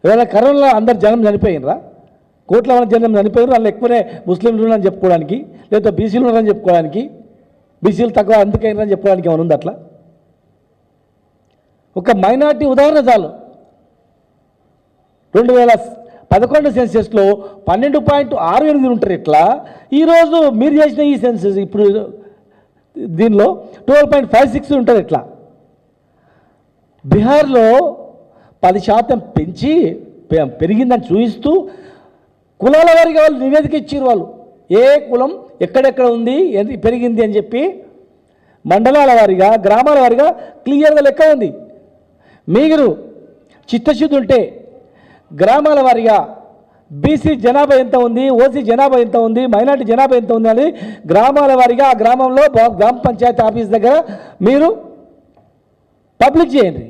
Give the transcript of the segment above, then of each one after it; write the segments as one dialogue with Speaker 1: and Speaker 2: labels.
Speaker 1: ఇవాళ కరోనాలో అందరు జనం చనిపోయినరా? కోట్ల మంది జనం చనిపోయినారు. వాళ్ళు ఎక్కువనే ముస్లింలు అని చెప్పుకోవడానికి, లేదా బీసీలు ఉన్నారని చెప్పుకోవడానికి, బీసీలు తక్కువ అందుకైనా చెప్పుకోవడానికి ఏమైనా ఉంది అట్లా? ఒక మైనార్టీ ఉదాహరణ చాలు. 2011 సెన్సెస్లో 12.68 ఉంటారు. ఇట్లా ఈరోజు మీరు చేసిన ఈ సెన్సెస్ ఇప్పుడు దీనిలో 12.56 ఉంటుంది. ఇట్లా బీహార్లో 10% పెరిగిందని చూపిస్తూ కులాల వారిగా వాళ్ళు నివేదిక ఇచ్చారు. వాళ్ళు ఏ కులం ఎక్కడెక్కడ ఉంది, పెరిగింది అని చెప్పి మండలాల వారిగా, గ్రామాల వారిగా క్లియర్గా లెక్క ఉంది. మీరు చిత్తశుద్ధి ఉంటే గ్రామాల వారిగా బీసీ జనాభా ఎంత ఉంది, ఓసీ జనాభా ఎంత ఉంది, మైనార్టీ జనాభా ఎంత ఉంది అని గ్రామాల వారిగా ఆ గ్రామంలో గ్రామ పంచాయతీ ఆఫీస్ దగ్గర మీరు పబ్లిక్ చేయండి,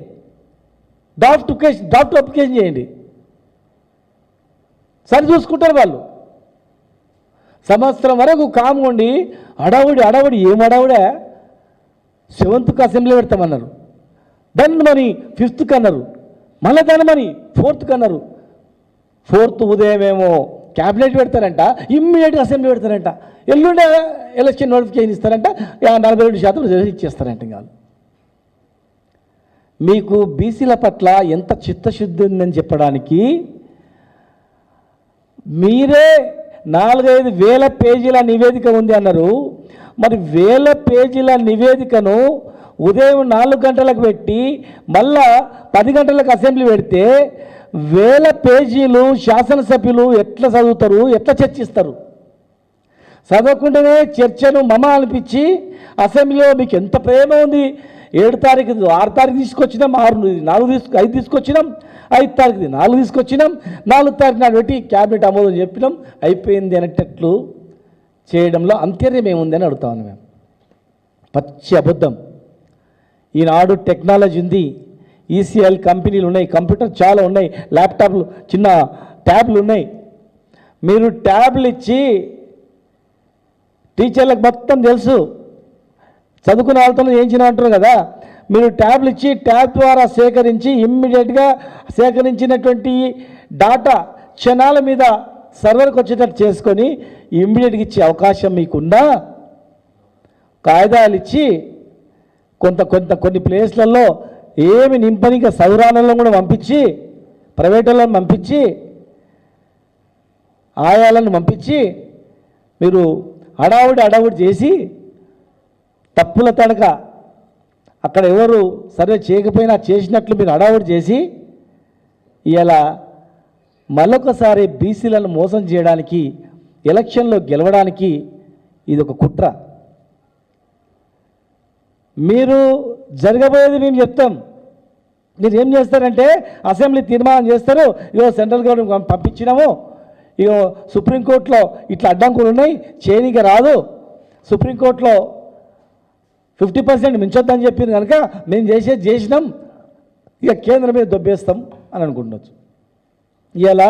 Speaker 1: డ్రాఫ్ట్ అప్లికేషన్ చేయండి. సరి చూసుకుంటారు వాళ్ళు. సంవత్సరం వరకు కాముండి అడవుడి ఏం అడవుడే 7th అసెంబ్లీ పెడతామన్నారు, దాన్ని మరి 5th అన్నారు, మళ్ళీ దాన్ని మరి 4th అన్నారు. 4th ఉదయం ఏమో క్యాబినెట్ పెడతారంట, ఇమ్మీడియట్గా అసెంబ్లీ పెడతారంట, ఎల్లుండే ఎలక్షన్ నోటిఫికేషన్ ఇస్తారంట, 42% ఇచ్చేస్తారంట. ఇంకా మీకు బీసీల పట్ల ఎంత చిత్తశుద్ధి ఉందని చెప్పడానికి మీరే 4-5 వేల పేజీల నివేదిక ఉంది అన్నారు. మరి 1000 పేజీల నివేదికను ఉదయం 4 గంటలకు పెట్టి మళ్ళా 10 గంటలకు అసెంబ్లీ పెడితే 1000 పేజీలు శాసనసభ్యులు ఎట్లా చదువుతారు, ఎట్లా చర్చిస్తారు? చదవకుండానే చర్చను మమ అనిపించి అసెంబ్లీలో మీకు ఎంత ప్రేమ ఉంది, 7 తారీఖు 6 తారీఖు తీసుకొచ్చినాం, 5 తీసుకొచ్చినాం, 5 తారీఖుది 4 తీసుకొచ్చినాం, 4 తారీఖు నాడు పెట్టి క్యాబినెట్ ఆమోదం చెప్పినాం, అయిపోయింది అనేటట్లు చేయడంలో అంతర్యం ఏముంది అని అడుగుతాను మేము. పచ్చి అబద్ధం. ఈనాడు టెక్నాలజీ ఉంది, ఈసీఎల్ కంపెనీలు ఉన్నాయి, కంప్యూటర్ చాలా ఉన్నాయి, ల్యాప్టాప్లు చిన్న ట్యాబ్లు ఉన్నాయి. మీరు ట్యాబ్లు ఇచ్చి టీచర్లకు మొత్తం తెలుసు, చదువుకునే వాళ్ళతో చేయించిన అంటారు కదా, మీరు ట్యాబ్లు ఇచ్చి ట్యాబ్ ద్వారా సేకరించి ఇమ్మీడియట్గా సేకరించినటువంటి డాటా క్షణాల మీద సర్వర్కి వచ్చేటట్టు చేసుకొని ఇమ్మీడియట్గా ఇచ్చే అవకాశం మీకున్నా కాయిదాలు ఇచ్చి కొన్ని ప్లేస్లలో ఏమి నింపనిక సౌరాలలో కూడా పంపించి, ప్రైవేటులను పంపించి, ఆయాలను పంపించి మీరు అడావుడి చేసి తప్పుల తడక అక్కడ ఎవరు సర్వే చేయకపోయినా చేసినట్లు మీరు అడావుడి చేసి ఇలా మరొకసారి బీసీలను మోసం చేయడానికి, ఎలక్షన్లో గెలవడానికి ఇది ఒక కుట్ర. మీరు జరగబోయేది మేము చెప్తాం. మీరు ఏం చేస్తారంటే అసెంబ్లీ తీర్మానం చేస్తారు, ఇగో సెంట్రల్ గవర్నమెంట్ పంపించినాము, ఇగో సుప్రీంకోర్టులో ఇట్లా అడ్డంకులు ఉన్నాయి, చేయనీకి రాదు, సుప్రీంకోర్టులో 50% మించొద్దని చెప్పింది కనుక మేము చేసినాం, ఇక కేంద్రం మీద దొబ్బేస్తాం అని అనుకుంటున్నాం. ఇలా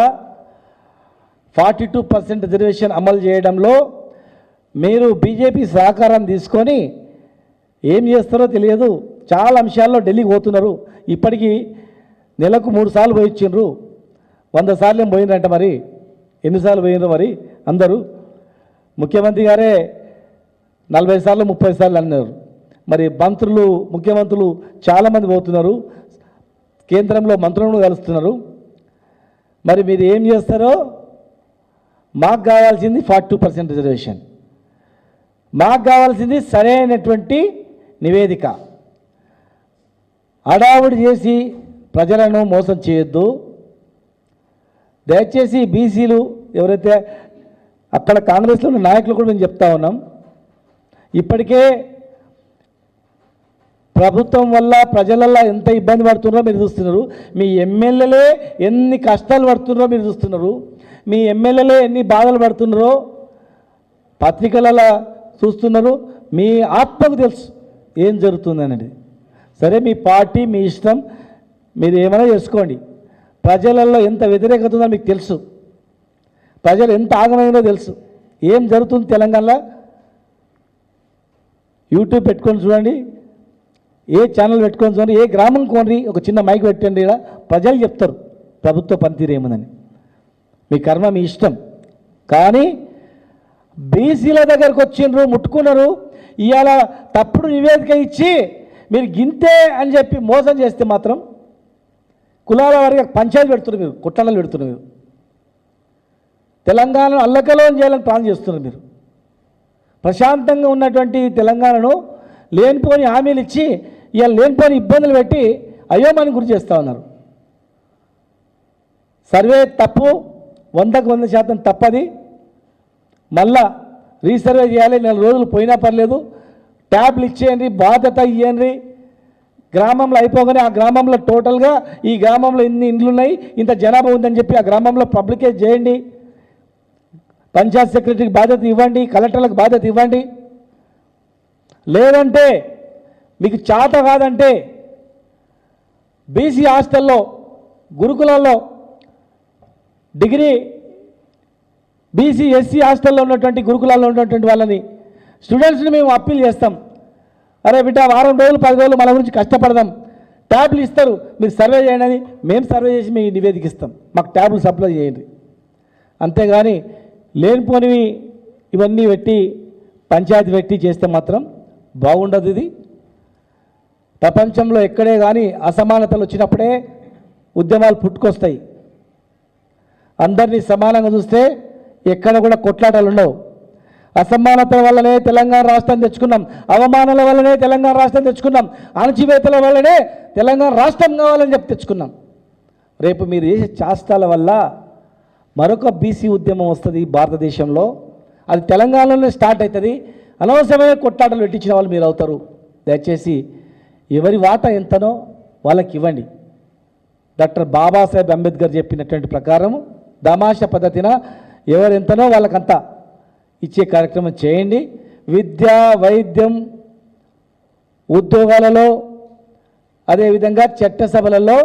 Speaker 1: 42% రిజర్వేషన్ అమలు చేయడంలో మీరు బీజేపీ సహకారం తీసుకొని ఏం చేస్తారో తెలియదు. చాలా అంశాల్లో ఢిల్లీకి పోతున్నారు. ఇప్పటికీ నెలకు 3 సార్లు పోయి ఇచ్చిండ్రు, 100 సార్లు ఏం పోయినరంట. మరి ఎన్నిసార్లు పోయినరు? మరి అందరూ ముఖ్యమంత్రి గారే 40 సార్లు 30 సార్లు అన్నారు. మరి మంత్రులు, ముఖ్యమంత్రులు చాలామంది పోతున్నారు, కేంద్రంలో మంత్రులను కలుస్తున్నారు. మరి మీరు ఏం చేస్తారో? మాకు కావాల్సింది 42% రిజర్వేషన్, మాకు కావాల్సింది సరైనటువంటి నివేదిక. అడావుడి చేసి ప్రజలను మోసం చేయొద్దు. దయచేసి బీసీలు ఎవరైతే అక్కడ కాంగ్రెస్లో ఉన్న నాయకులు కూడా మేము చెప్తా ఉన్నాం, ఇప్పటికే ప్రభుత్వం వల్ల ప్రజలల్లో ఎంత ఇబ్బంది పడుతున్నారో మీరు చూస్తున్నారు. మీ ఎమ్మెల్యేలే ఎన్ని కష్టాలు పడుతున్నారో మీరు చూస్తున్నారు. మీ ఎమ్మెల్యేలే ఎన్ని బాధలు పడుతున్నారో పత్రికలలో చూస్తున్నారు. మీ ఆత్మకు తెలుసు ఏం జరుగుతుందనేది. సరే, మీ పార్టీ మీ ఇష్టం, మీరు ఏమైనా చేసుకోండి. ప్రజలలో ఎంత వ్యతిరేకత ఉందో మీకు తెలుసు, ప్రజలు ఎంత ఆగమైందో తెలుసు. ఏం జరుగుతుంది తెలంగాణలో యూట్యూబ్ పెట్టుకొని చూడండి, ఏ ఛానల్ పెట్టుకొని చూడండి, ఏ గ్రామం కోండి, ఒక చిన్న మైక్ పెట్టండి, ఇక్కడ ప్రజలు చెప్తారు ప్రభుత్వ పనితీరు ఏముందని. మీ కర్మ మీ ఇష్టం. కానీ బీసీల దగ్గరకు వచ్చిండ్రు, ముట్టుకున్నారు. ఇవాళ తప్పుడు నివేదిక ఇచ్చి మీరు గింతే అని చెప్పి మోసం చేస్తే మాత్రం కులాల వారిగా పంచాయతీ పెడుతున్నారు, మీరు కుట్రలు పెడుతున్నారు. మీరు తెలంగాణను అల్లకలోని చేయాలని ప్లాన్ చేస్తున్నారు. మీరు ప్రశాంతంగా ఉన్నటువంటి తెలంగాణను లేనిపోని హామీలు ఇచ్చి ఇవాళ లేనిపోని ఇబ్బందులు పెట్టి అయోమయాన్ని గురి చేస్తూ ఉన్నారు. సర్వే తప్పు, 100% తప్పది. మళ్ళా రీసర్వే చేయాలి. 4 రోజులు పోయినా పర్లేదు, ట్యాబ్లు ఇచ్చేయండి, బాధ్యత ఇవ్వండి. గ్రామంలో అయిపోగానే ఆ గ్రామంలో టోటల్గా ఈ గ్రామంలో ఇన్ని ఇండ్లు ఉన్నాయి, ఇంత జనాభా ఉందని చెప్పి ఆ గ్రామంలో పబ్లికేట్ చేయండి. పంచాయత్ సెక్రటరీకి బాధ్యత ఇవ్వండి, కలెక్టర్లకు బాధ్యత ఇవ్వండి. లేదంటే మీకు చేత కాదంటే బీసీ హాస్టల్లో గురుకులాల్లో డిగ్రీ, బీసీ ఎస్సీ హాస్టల్లో ఉన్నటువంటి గురుకులాల్లో ఉన్నటువంటి వాళ్ళని స్టూడెంట్స్ని మేము అప్పీల్ చేస్తాం. అరే బిడ్డ, వారం రోజులు 10 రోజులు మన గురించి కష్టపడదాం, ట్యాబ్లు ఇస్తారు, మీరు సర్వే చేయండి అని మేము సర్వే చేసి మీకు నివేదిక ఇస్తాం, మాకు ట్యాబ్లు సప్లై చేయండి. అంతేగాని లేనిపోనివి ఇవన్నీ పెట్టి పంచాయతీ పెట్టి చేస్తే మాత్రం బాగుండదు. ఇది ప్రపంచంలో ఎక్కడే కానీ అసమానతలు వచ్చినప్పుడే ఉద్యమాలు పుట్టుకొస్తాయి. అందరినీ సమానంగా చూస్తే ఎక్కడ కూడా కొట్లాటలు ఉండవు. అసమానతల వల్లనే తెలంగాణ రాష్ట్రం తెచ్చుకున్నాం, అవమానాల వల్లనే తెలంగాణ రాష్ట్రం తెచ్చుకున్నాం, అణచివేతల వల్లనే తెలంగాణ రాష్ట్రం కావాలని చెప్పి తెచ్చుకున్నాం. రేపు మీరు చేసే చేష్టాల వల్ల మరొక బీసీ ఉద్యమం వస్తుంది భారతదేశంలో. అది తెలంగాణలోనే స్టార్ట్ అవుతుంది. అనవసరమైన కొట్లాటలు పెట్టించిన వాళ్ళు మీరు అవుతారు. దయచేసి ఎవరి వాటా ఎంతనో వాళ్ళకి ఇవ్వండి. డాక్టర్ బాబాసాహెబ్ అంబేద్కర్ చెప్పినటువంటి ప్రకారం దామాషా పద్ధతిన ఎవరెంతనో వాళ్ళకంతా ఇచ్చే కార్యక్రమం చేయండి. విద్య, వైద్యం, ఉద్యోగాలలో, అదేవిధంగా చట్టసభలలో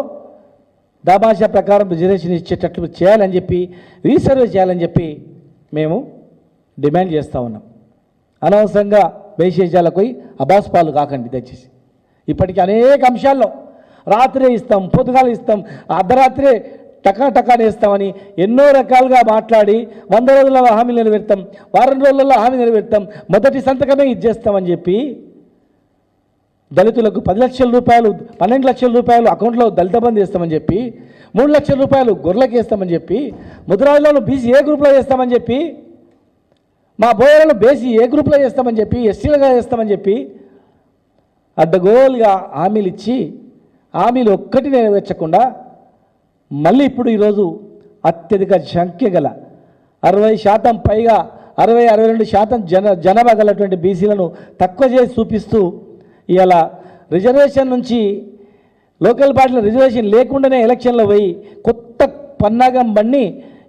Speaker 1: దామాషా ప్రకారం రిజర్వేషన్ ఇచ్చేటట్లు చేయాలని చెప్పి, రీసర్వే చేయాలని చెప్పి మేము డిమాండ్ చేస్తూ ఉన్నాం. అనవసరంగా వేషేజాలకు పోయి అబాస్పాలు కాకండి దయచేసి. ఇప్పటికీ అనేక అంశాల్లో రాత్రే ఇస్తాం, పొద్దుగాల ఇస్తాం, అర్ధరాత్రే టకాటకాని ఇస్తామని ఎన్నో రకాలుగా మాట్లాడి 100 రోజుల్లో హామీ నెరవేర్తాం, వారం రోజులలో హామీ నెరవేర్తాం, మొదటి సంతకమే ఇది చేస్తామని చెప్పి దళితులకు 10 లక్షల రూపాయలు, 12 లక్షల రూపాయలు అకౌంట్లో దళిత బంధు వేస్తామని చెప్పి, 3 లక్షల రూపాయలు గొర్రెలకు వేస్తామని చెప్పి, ముద్రాజులను బీసీ ఏ గ్రూప్లో వేస్తామని చెప్పి, మా బోయలను బీసీ ఏ గ్రూప్లో వేస్తామని చెప్పి, ఎస్టీలుగా వేస్తామని చెప్పి అడ్డగోలుగా హామీలు ఇచ్చి హామీలు ఒక్కటి నెరవేర్చకుండా మళ్ళీ ఇప్పుడు ఈరోజు అత్యధిక సంఖ్య గల 60% పైగా 60-62% జనాభా గలటువంటి బీసీలను తక్కువ చేసి చూపిస్తూ ఇవాళ రిజర్వేషన్ నుంచి లోకల్ పార్టీల రిజర్వేషన్ లేకుండానే ఎలక్షన్లో పోయి కొత్త పన్నాగం బండి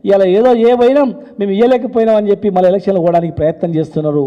Speaker 1: ఇవాళ ఏదో ఏ పోయినాం మేము ఇవ్వలేకపోయినాం అని చెప్పి మళ్ళీ ఎలక్షన్లు పోవడానికి ప్రయత్నం చేస్తున్నారు.